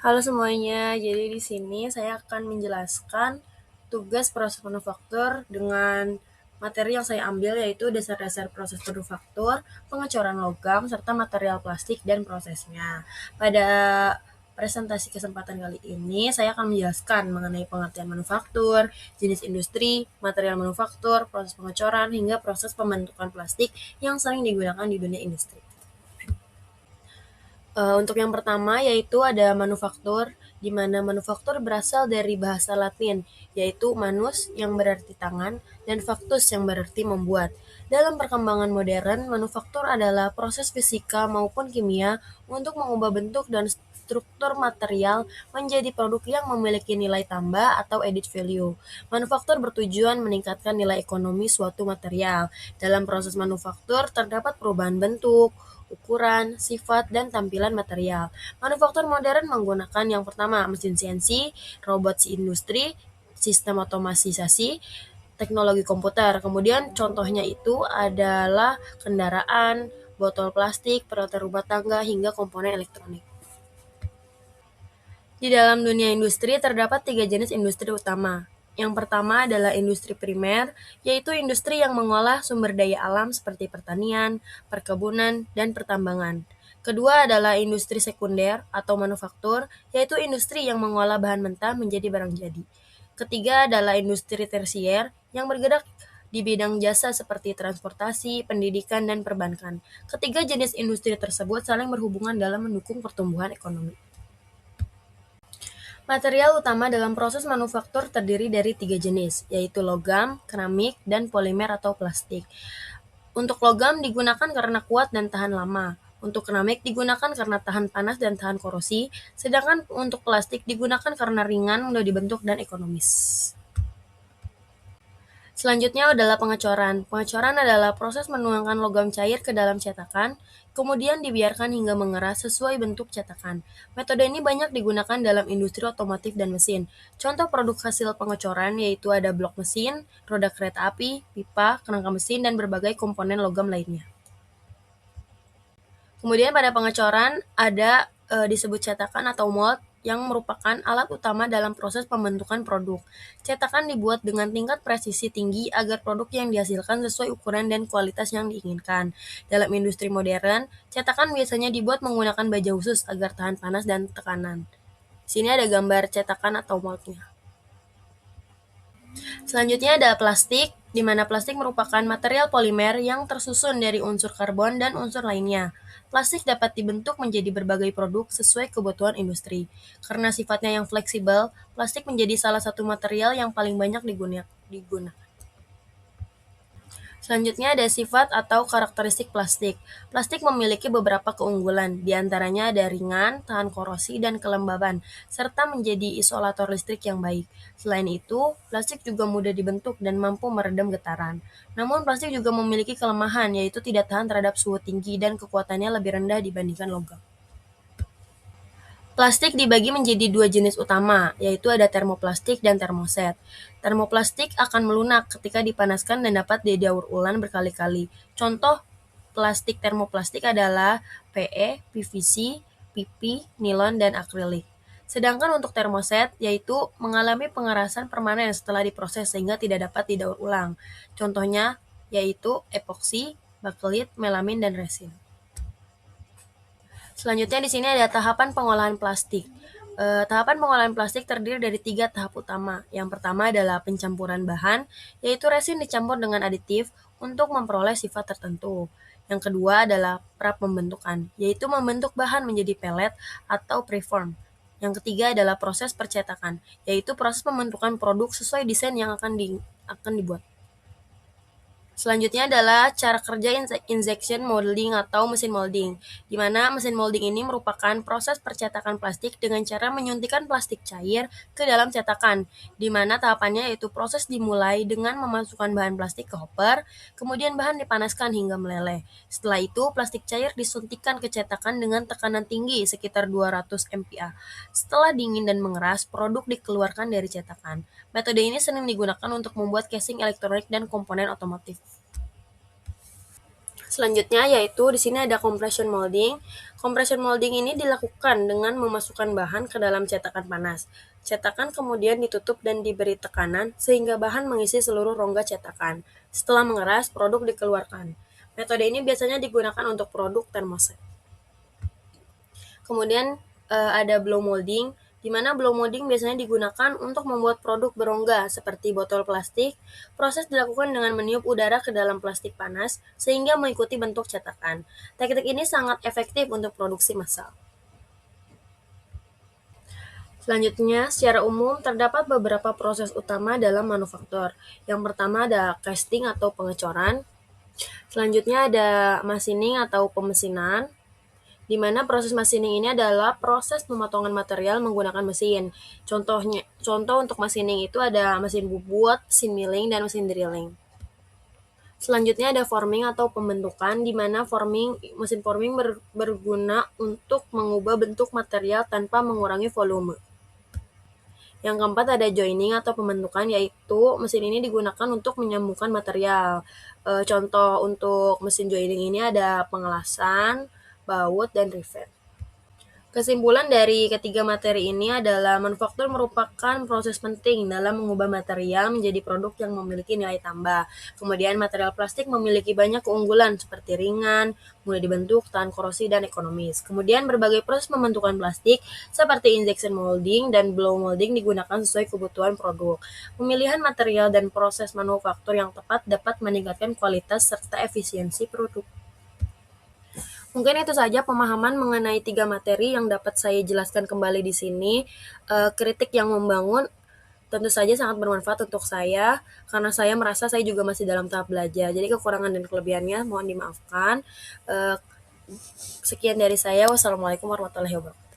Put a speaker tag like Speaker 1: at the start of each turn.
Speaker 1: Halo semuanya, jadi di sini saya akan menjelaskan tugas proses manufaktur dengan materi yang saya ambil yaitu dasar-dasar proses manufaktur, pengecoran logam, serta material plastik dan prosesnya. Pada presentasi kesempatan kali ini, saya akan menjelaskan mengenai pengertian manufaktur, jenis industri, material manufaktur, proses pengecoran, hingga proses pembentukan plastik yang sering digunakan di dunia industri. Untuk yang pertama yaitu ada manufaktur, di mana manufaktur berasal dari bahasa Latin, yaitu manus yang berarti tangan dan factus yang berarti membuat. Dalam perkembangan modern, manufaktur adalah proses fisika maupun kimia untuk mengubah bentuk dan struktur material menjadi produk yang memiliki nilai tambah atau added value. Manufaktur bertujuan meningkatkan nilai ekonomi suatu material. Dalam proses manufaktur terdapat perubahan bentuk, ukuran, sifat, dan tampilan material. Manufaktur modern menggunakan yang pertama mesin CNC, robot industri, sistem otomatisasi, teknologi komputer. Kemudian contohnya itu adalah kendaraan, botol plastik, peralatan rumah tangga, hingga komponen elektronik. Di dalam dunia industri terdapat 3 jenis industri utama. Yang pertama adalah industri primer, yaitu industri yang mengolah sumber daya alam seperti pertanian, perkebunan, dan pertambangan. Kedua adalah industri sekunder atau manufaktur, yaitu industri yang mengolah bahan mentah menjadi barang jadi. Ketiga adalah industri tersier yang bergerak di bidang jasa seperti transportasi, pendidikan, dan perbankan. Ketiga jenis industri tersebut saling berhubungan dalam mendukung pertumbuhan ekonomi. Material utama dalam proses manufaktur terdiri dari 3 jenis, yaitu logam, keramik, dan polimer atau plastik. Untuk logam digunakan karena kuat dan tahan lama. Untuk keramik digunakan karena tahan panas dan tahan korosi, sedangkan untuk plastik digunakan karena ringan, mudah dibentuk, dan ekonomis. Selanjutnya adalah pengecoran. Pengecoran adalah proses menuangkan logam cair ke dalam cetakan, kemudian dibiarkan hingga mengeras sesuai bentuk cetakan. Metode ini banyak digunakan dalam industri otomotif dan mesin. Contoh produk hasil pengecoran yaitu ada blok mesin, roda kereta api, pipa, kerangka mesin, dan berbagai komponen logam lainnya. Kemudian pada pengecoran ada disebut cetakan atau mold yang merupakan alat utama dalam proses pembentukan produk. Cetakan dibuat dengan tingkat presisi tinggi agar produk yang dihasilkan sesuai ukuran dan kualitas yang diinginkan. Dalam industri modern, cetakan biasanya dibuat menggunakan baja khusus agar tahan panas dan tekanan. Sini ada gambar cetakan atau moldnya. Selanjutnya ada plastik, di mana plastik merupakan material polimer yang tersusun dari unsur karbon dan unsur lainnya. Plastik dapat dibentuk menjadi berbagai produk sesuai kebutuhan industri. Karena sifatnya yang fleksibel, plastik menjadi salah satu material yang paling banyak digunakan. Selanjutnya ada sifat atau karakteristik plastik. Plastik memiliki beberapa keunggulan, di antaranya ada ringan, tahan korosi, dan kelembaban, serta menjadi isolator listrik yang baik. Selain itu, plastik juga mudah dibentuk dan mampu meredam getaran. Namun plastik juga memiliki kelemahan, yaitu tidak tahan terhadap suhu tinggi dan kekuatannya lebih rendah dibandingkan logam. Plastik dibagi menjadi 2 jenis utama, yaitu ada termoplastik dan termoset. Termoplastik akan melunak ketika dipanaskan dan dapat didaur ulang berkali-kali. Contoh plastik termoplastik adalah PE, PVC, PP, nilon, dan akrilik. Sedangkan untuk termoset, yaitu mengalami pengerasan permanen setelah diproses sehingga tidak dapat didaur ulang. Contohnya yaitu epoksi, bakelit, melamin, dan resin. Selanjutnya di sini ada tahapan pengolahan plastik. Tahapan pengolahan plastik terdiri dari 3 tahap utama. Yang pertama adalah pencampuran bahan, yaitu resin dicampur dengan aditif untuk memperoleh sifat tertentu. Yang kedua adalah pra-pembentukan, yaitu membentuk bahan menjadi pelet atau preform. Yang ketiga adalah proses percetakan, yaitu proses pembentukan produk sesuai desain yang akan dibuat. Selanjutnya adalah cara kerja injection molding atau mesin molding, di mana mesin molding ini merupakan proses percetakan plastik dengan cara menyuntikkan plastik cair ke dalam cetakan, di mana tahapannya yaitu proses dimulai dengan memasukkan bahan plastik ke hopper, kemudian bahan dipanaskan hingga meleleh. Setelah itu, plastik cair disuntikkan ke cetakan dengan tekanan tinggi sekitar 200 mPa. Setelah dingin dan mengeras, produk dikeluarkan dari cetakan. Metode ini sering digunakan untuk membuat casing elektronik dan komponen otomotif. Selanjutnya yaitu di sini ada compression molding. Compression molding ini dilakukan dengan memasukkan bahan ke dalam cetakan panas. Cetakan kemudian ditutup dan diberi tekanan sehingga bahan mengisi seluruh rongga cetakan. Setelah mengeras, produk dikeluarkan. Metode ini biasanya digunakan untuk produk termoset. Kemudian ada blow molding, di mana blow molding biasanya digunakan untuk membuat produk berongga seperti botol plastik. Proses dilakukan dengan meniup udara ke dalam plastik panas sehingga mengikuti bentuk cetakan. Teknik ini sangat efektif untuk produksi massal. Selanjutnya, secara umum terdapat beberapa proses utama dalam manufaktur. Yang pertama ada casting atau pengecoran. Selanjutnya ada machining atau pemesinan, di mana proses machining ini adalah proses pemotongan material menggunakan mesin. Contoh untuk machining itu ada mesin bubut, mesin milling, dan mesin drilling. Selanjutnya ada forming atau pembentukan, di mana mesin forming berguna untuk mengubah bentuk material tanpa mengurangi volume. Yang keempat ada joining atau pembentukan, yaitu mesin ini digunakan untuk menyambungkan material. Contoh untuk mesin joining ini ada pengelasan, baut, dan rivet. Kesimpulan dari ketiga materi ini adalah manufaktur merupakan proses penting dalam mengubah material menjadi produk yang memiliki nilai tambah. Kemudian material plastik memiliki banyak keunggulan seperti ringan, mudah dibentuk, tahan korosi, dan ekonomis. Kemudian berbagai proses pembentukan plastik seperti injection molding dan blow molding digunakan sesuai kebutuhan produk. Pemilihan material dan proses manufaktur yang tepat dapat meningkatkan kualitas serta efisiensi produk. Mungkin itu saja pemahaman mengenai 3 materi yang dapat saya jelaskan kembali di sini. Kritik yang membangun tentu saja sangat bermanfaat untuk saya, karena saya merasa saya juga masih dalam tahap belajar. Jadi kekurangan dan kelebihannya mohon dimaafkan. Sekian dari saya. Wassalamualaikum warahmatullahi wabarakatuh.